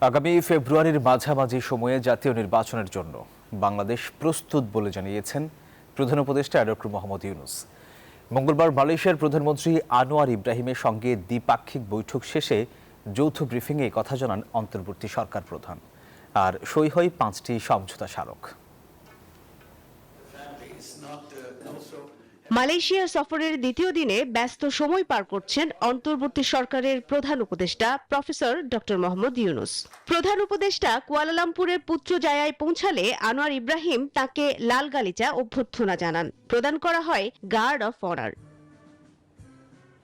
আগামী ফেব্রুয়ারির মাঝামাঝি সময়ে জাতীয় নির্বাচনের জন্য বাংলাদেশ প্রস্তুত বলে জানিয়েছেন প্রধান উপদেষ্টা ডক্টর মোহাম্মদ ইউনূস। মঙ্গলবার মালয়েশিয়ার প্রধানমন্ত্রী আনোয়ার ইব্রাহিমের সঙ্গে দ্বিপাক্ষিক বৈঠক শেষে যৌথ ব্রিফিংয়ে কথা জানান অন্তর্বর্তী সরকার প্রধান। আর সই হয় 5টি সমঝোতা স্মারক। মালয়েশিয়া সফরের দ্বিতীয় দিনে ব্যস্ত সময় পার করছেন অন্তর্বর্তী সরকারের প্রধান উপদেষ্টা প্রফেসর ডক্টর মোহাম্মদ ইউনূস। প্রধান উপদেষ্টা কুয়ালালামপুরের পুত্রজায়ায় পৌঁছালে আনোয়ার ইব্রাহিম তাকে লাল গালিচা অভ্যর্থনা জানান। প্রদান করা হয় গার্ড অফ অনার।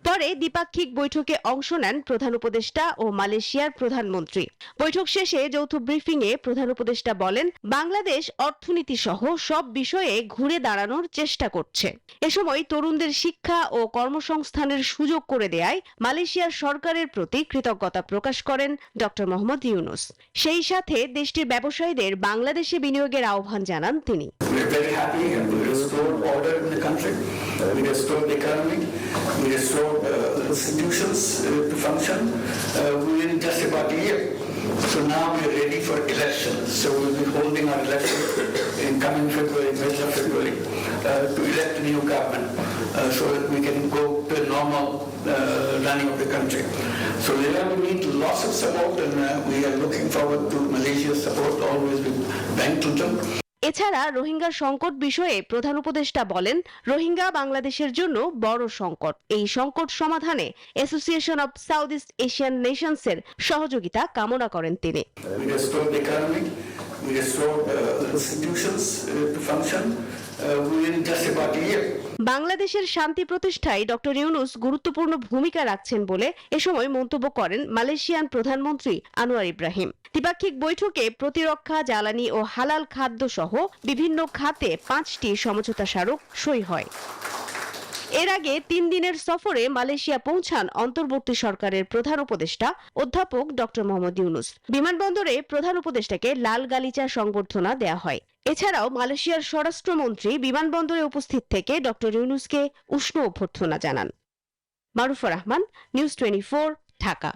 পরে দ্বিপাক্ষিক বৈঠকে অংশ নেন প্রধান উপদেষ্টা ও মালয়েশিয়ার প্রধানমন্ত্রী। বৈঠক শেষে যৌথ ব্রিফিংয়ে প্রধান উপদেষ্টা বলেন, বাংলাদেশ অর্থনীতি সহ সব বিষয়ে ঘুরে দাঁড়ানোর চেষ্টা করছে। এ সময় তরুণদের শিক্ষা ও কর্মসংস্থানের সুযোগ করে দেয়ায় মালয়েশিয়ার সরকারের প্রতি কৃতজ্ঞতা প্রকাশ করেন ডক্টর মোহাম্মদ ইউনূস। সেই সাথে দেশটির ব্যবসায়ীদের বাংলাদেশে বিনিয়োগের আহ্বান জানান তিনি। We restored institutions to function within just about a year. So now we are ready for elections. So we'll be holding our elections in coming February, middle of February, to elect a new government so that we can go to a normal running of the country. So we need lots of support, and we are looking forward to Malaysia's support always with Bank Tutum. এছাড়া রোহিঙ্গা সংকট বিষয়ে প্রধান উপদেষ্টা বলেন, রোহিঙ্গা বাংলাদেশের জন্য বড় সংকট। এই সংকট সমাধানে association of south east Asian নেশনসের সহযোগিতা কামনা করেন তিনি। বাংলাদেশের শান্তি প্রতিষ্ঠায় ডক্টর ইউনূস গুরুত্বপূর্ণ ভূমিকা রাখছেন বলে এ সময় মন্তব্য করেন মালয়েশিয়ান প্রধানমন্ত্রী আনোয়ার ইব্রাহিম। দ্বিপাক্ষিক বৈঠকে প্রতিরক্ষা, জ্বালানি ও হালাল খাদ্য সহ বিভিন্ন খাতে 5টি সমঝোতা স্মারক সই হয়। এর আগে 3 দিনের সফরে মালয়েশিয়া পৌঁছান অন্তর্বর্তী সরকারের প্রধান উপদেষ্টা অধ্যাপক ডক্টর মোহাম্মদ ইউনূস। বিমানবন্দরে প্রধান উপদেষ্টাকে লাল গালিচা সংবর্ধনা দেয়া হয়। এছাড়াও মালয়েশিয়ার স্বরাষ্ট্রমন্ত্রী বিমানবন্দরে উপস্থিত থেকে ডক্টর ইউনূসকে উষ্ণ অভ্যর্থনা জানান। মারুফা রহমান, নিউজ 24, ঢাকা।